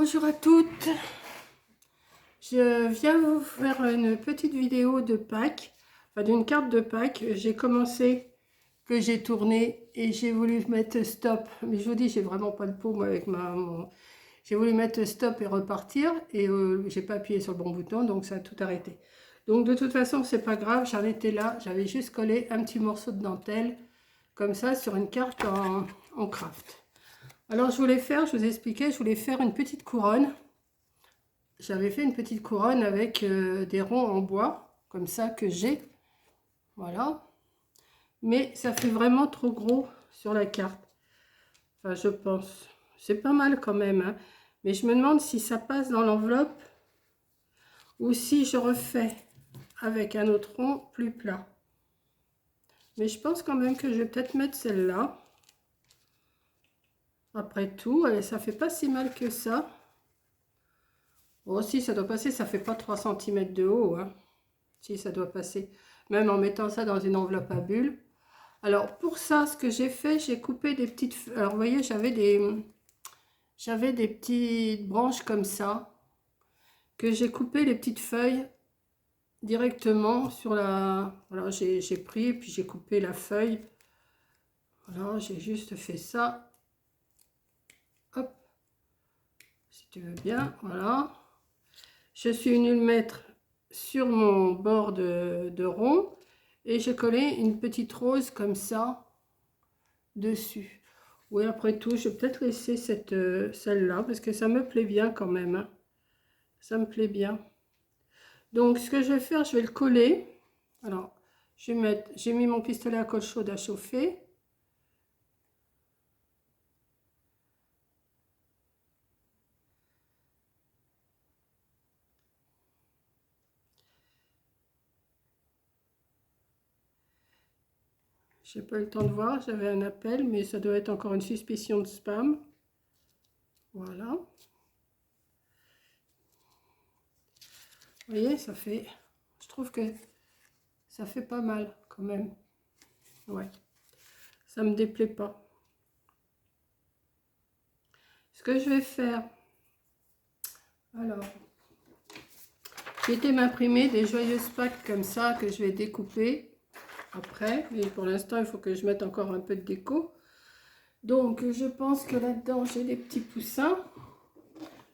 Bonjour à toutes, je viens vous faire une petite vidéo de Pâques, enfin d'une carte de Pâques. J'ai commencé, que j'ai tourné et j'ai voulu mettre stop, mais je vous dis j'ai vraiment pas de peau moi avec j'ai voulu mettre stop et repartir et j'ai pas appuyé sur le bon bouton, donc ça a tout arrêté. Donc de toute façon c'est pas grave, j'en étais là, j'avais juste collé un petit morceau de dentelle comme ça sur une carte en craft. Alors je voulais faire, je vous expliquais, je voulais faire une petite couronne. J'avais fait une petite couronne avec des ronds en bois, comme ça que j'ai. Voilà. Mais ça fait vraiment trop gros sur la carte. Enfin, je pense. C'est pas mal quand même, hein. Mais je me demande si ça passe dans l'enveloppe ou si je refais avec un autre rond plus plat. Mais je pense quand même que je vais peut-être mettre celle-là. Après tout, ça fait pas si mal que ça. Bon, si ça doit passer, ça fait pas 3 cm de haut, hein. Si ça doit passer, même en mettant ça dans une enveloppe à bulles. Alors pour ça, ce que j'ai fait, j'ai coupé des petites... Alors vous voyez, j'avais des petites branches comme ça, que j'ai coupé les petites feuilles directement sur la... Voilà, j'ai pris, puis j'ai coupé la feuille. Voilà, j'ai juste fait ça. Hop, si tu veux bien, voilà. Je suis venue le mettre sur mon bord de rond et j'ai collé une petite rose comme ça dessus. Oui, après tout, je vais peut-être laisser celle-là parce que ça me plaît bien quand même, hein. Ça me plaît bien. Donc, ce que je vais faire, je vais le coller. Alors, j'ai mis mon pistolet à colle chaude à chauffer. J'ai pas eu le temps de voir, j'avais un appel, mais ça doit être encore une suspicion de spam. Voilà. Vous voyez, ça fait... Je trouve que ça fait pas mal quand même. Ouais. Ça me déplaît pas. Ce que je vais faire... Alors... J'ai été m'imprimer des joyeuses Pâques comme ça que je vais découper après. Mais pour l'instant, il faut que je mette encore un peu de déco. Donc, je pense que là-dedans, j'ai des petits poussins.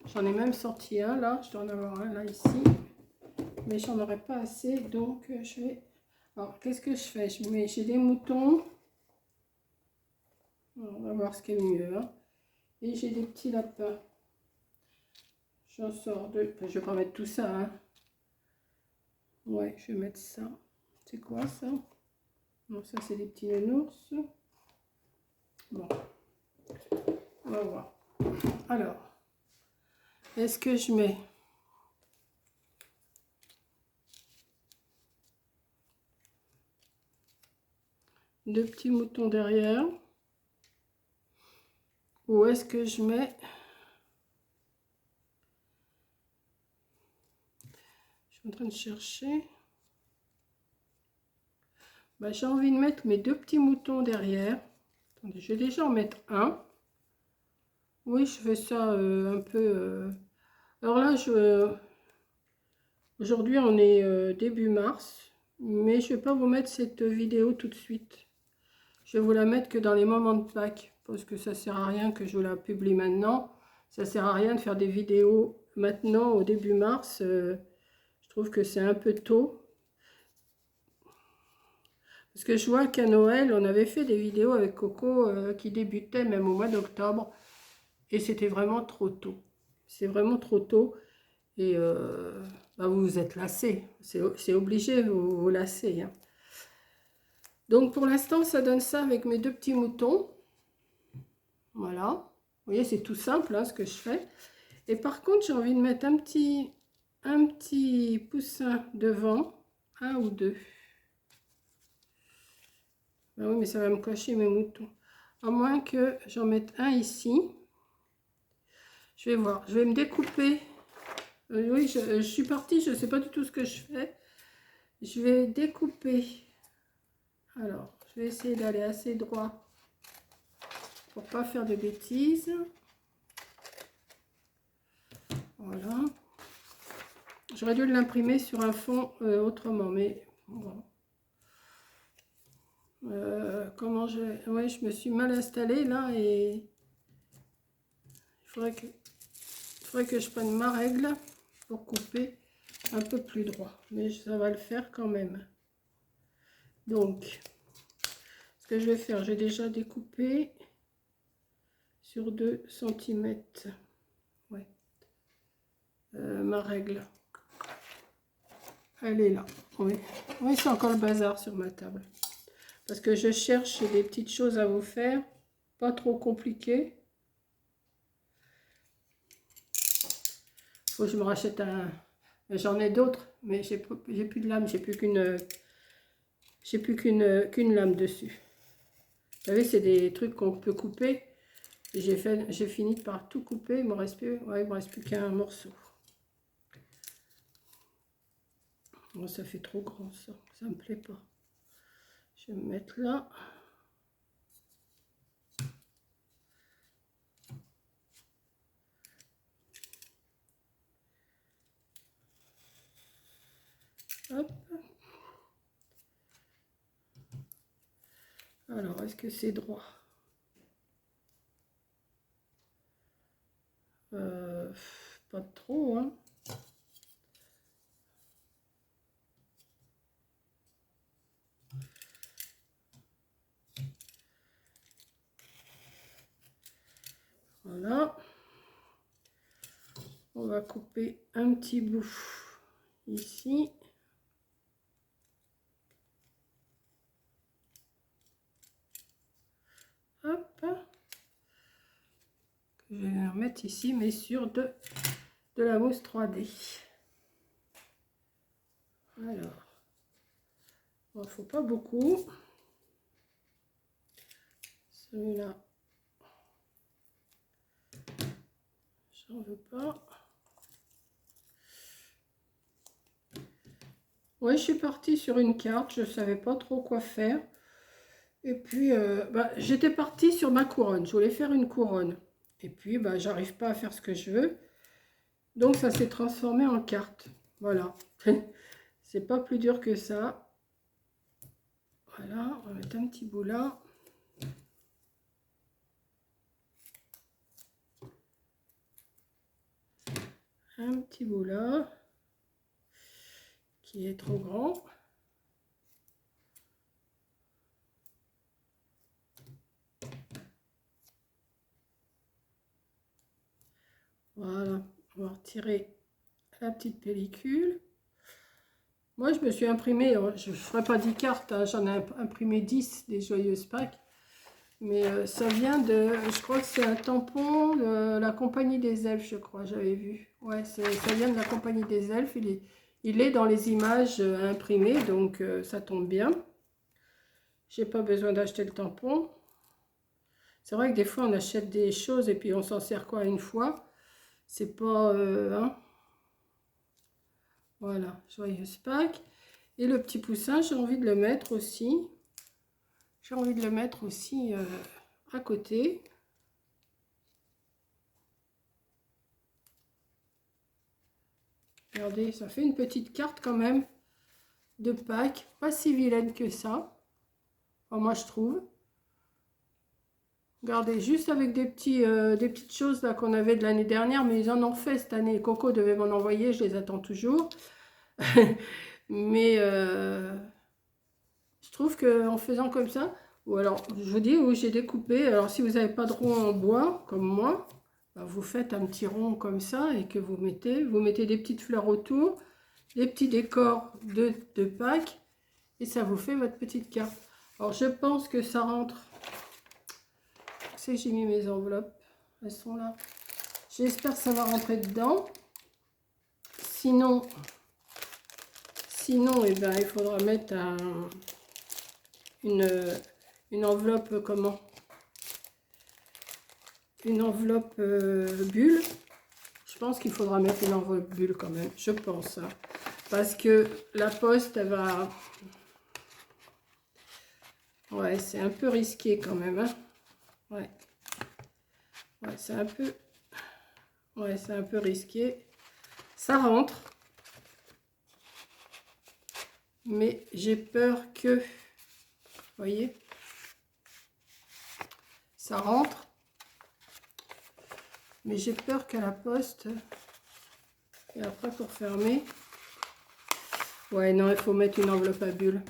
J'en ai même sorti un là. Je dois en avoir un là ici. Mais j'en aurai pas assez. Donc, je vais... Alors, qu'est-ce que je fais? J'ai des moutons. On va voir ce qui est mieux, hein. Et j'ai des petits lapins. J'en sors deux. Enfin, je vais pas mettre tout ça, hein. Ouais, je vais mettre ça. C'est quoi ça? Non, ça c'est des petits nounours. Bon, on va voir. Alors, est-ce que je mets deux petits moutons derrière? Ou est-ce que je mets... Je suis en train de chercher. Bah, j'ai envie de mettre mes deux petits moutons derrière. Attendez, je vais déjà en mettre un. Oui, je fais ça un peu... Alors là, aujourd'hui, on est début mars. Mais je ne vais pas vous mettre cette vidéo tout de suite. Je vais vous la mettre que dans les moments de Pâques. Parce que ça ne sert à rien que je la publie maintenant. Ça ne sert à rien de faire des vidéos maintenant au début mars. Je trouve que c'est un peu tôt. Parce que je vois qu'à Noël, on avait fait des vidéos avec Coco qui débutaient même au mois d'octobre. Et c'était vraiment trop tôt. C'est vraiment trop tôt. Et bah vous vous êtes lassés. C'est obligé, vous vous lassez, hein. Donc pour l'instant, ça donne ça avec mes deux petits moutons. Voilà. Vous voyez, c'est tout simple, hein, ce que je fais. Et par contre, j'ai envie de mettre un petit poussin devant. Un ou deux. Ah oui, mais ça va me cacher mes moutons. À moins que j'en mette un ici. Je vais voir. Je vais me découper. Oui, je suis partie. Je ne sais pas du tout ce que je fais. Je vais découper. Alors, je vais essayer d'aller assez droit pour pas faire de bêtises. Voilà. J'aurais dû l'imprimer sur un fond autrement, mais bon. Comment je... Ouais, je me suis mal installée là et il faudrait que je prenne ma règle pour couper un peu plus droit. Mais ça va le faire quand même. Donc, ce que je vais faire, j'ai déjà découpé sur 2 cm. Ouais. Ma règle. Elle est là. Oui, oui, c'est encore le bazar sur ma table. Parce que je cherche des petites choses à vous faire. Pas trop compliquées. Faut que je me rachète un... J'en ai d'autres, mais j'ai plus de lame. J'ai plus qu'une lame dessus. Vous savez, c'est des trucs qu'on peut couper. J'ai fini par tout couper. Il me reste plus, ouais, il me reste plus qu'un morceau. Bon, ça fait trop grand, ça. Ça me plaît pas. Je vais me mettre là. Hop. Alors, est-ce que c'est droit? Pas trop, hein. Voilà. On va couper un petit bout ici. Hop. Je vais remettre ici, mais sur de la mousse 3D. Alors, il ne faut pas beaucoup. Celui-là, j'en veux pas. Oui, je suis partie sur une carte, je ne savais pas trop quoi faire. Et puis, j'étais partie sur ma couronne, je voulais faire une couronne. Et puis, j'arrive pas à faire ce que je veux. Donc, ça s'est transformé en carte. Voilà. C'est pas plus dur que ça. Voilà, on va mettre un petit bout là. Un petit bout là. Qui est trop grand. Voilà, on va retirer la petite pellicule. Moi, je me suis imprimé, je ne ferai pas 10 cartes, hein, j'en ai imprimé 10 des Joyeuses Pâques. Mais ça vient de, je crois que c'est un tampon de la Compagnie des Elfes, je crois, j'avais vu. Ouais, ça vient de la Compagnie des Elfes, il est dans les images imprimées, donc ça tombe bien. J'ai pas besoin d'acheter le tampon. C'est vrai que des fois, on achète des choses et puis on s'en sert quoi une fois. C'est pas... hein. Voilà, Joyeuse Pâques. Et le petit poussin, j'ai envie de le mettre aussi. J'ai envie de le mettre aussi à côté. Regardez, ça fait une petite carte quand même de Pâques. Pas si vilaine que ça. Enfin, moi, je trouve. Regardez, juste avec des petites choses là qu'on avait de l'année dernière, mais ils en ont fait cette année. Coco devait m'en envoyer, je les attends toujours. Mais je trouve qu'en faisant comme ça, ou alors, je vous dis, où j'ai découpé. Alors, si vous n'avez pas de rond en bois, comme moi, vous faites un petit rond comme ça et que vous mettez des petites fleurs autour, des petits décors de Pâques, et ça vous fait votre petite carte. Alors, je pense que ça rentre. C'est j'ai mis mes enveloppes, elles sont là. J'espère que ça va rentrer dedans. Sinon, eh ben, il faudra mettre une enveloppe, comment? Une enveloppe bulle. Je pense qu'il faudra mettre une enveloppe bulle quand même, je pense. Hein. Parce que la poste, elle va... Ouais, c'est un peu risqué quand même. Hein. Ouais. Ouais, c'est un peu... Ouais, c'est un peu risqué. Ça rentre. Mais j'ai peur que... Vous voyez? Ça rentre. Mais j'ai peur qu'à la poste... Et après, pour fermer... Ouais, non, il faut mettre une enveloppe à bulles.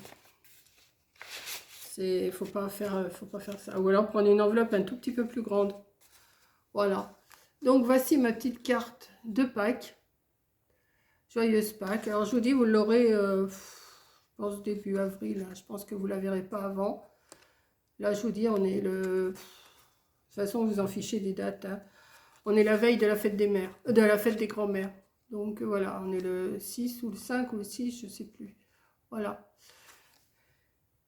Il faut pas faire ça. Ou alors prendre une enveloppe un tout petit peu plus grande. Voilà. Donc, voici ma petite carte de Pâques. Joyeuse Pâques. Alors, je vous dis, vous l'aurez, je pense, début avril. Hein. Je pense que vous ne la verrez pas avant. Là, je vous dis, on est le... De toute façon, vous en fichez des dates. Hein. On est la veille de la fête des mères, de la fête des grands-mères. Donc, voilà, on est le 6 ou le 5 ou le 6, je ne sais plus. Voilà.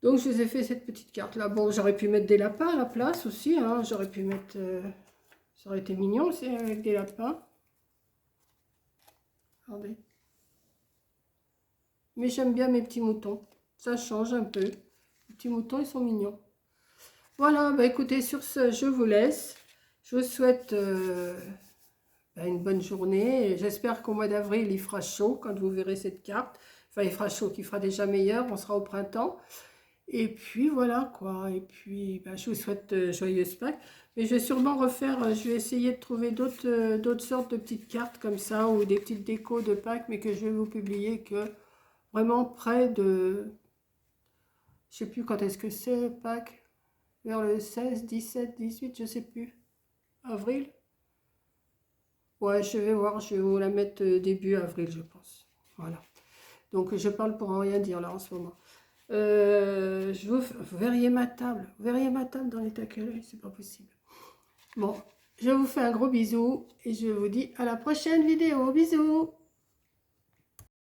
Donc, je vous ai fait cette petite carte-là. Bon, j'aurais pu mettre des lapins à la place aussi. Hein. J'aurais pu mettre... ça aurait été mignon aussi avec des lapins. Regardez. Mais j'aime bien mes petits moutons. Ça change un peu. Les petits moutons, ils sont mignons. Voilà, bah écoutez, sur ce, je vous laisse. Je vous souhaite une bonne journée. J'espère qu'au mois d'avril, il fera chaud quand vous verrez cette carte. Enfin, il fera chaud, qu'il fera déjà meilleur. On sera au printemps. Et puis, voilà, quoi. Et puis, bah, je vous souhaite joyeuse Pâques. Mais je vais sûrement refaire, je vais essayer de trouver d'autres sortes de petites cartes comme ça, ou des petites décos de Pâques, mais que je vais vous publier que vraiment près de... Je sais plus quand est-ce que c'est, Pâques. Vers le 16, 17, 18, je sais plus. Avril? Ouais, je vais voir, je vais vous la mettre début avril, je pense. Voilà. Donc, je parle pour rien dire là en ce moment. Vous verriez ma table. Vous verriez ma table dans l'état qu'elle est, c'est pas possible. Bon, je vous fais un gros bisou et je vous dis à la prochaine vidéo. Bisous!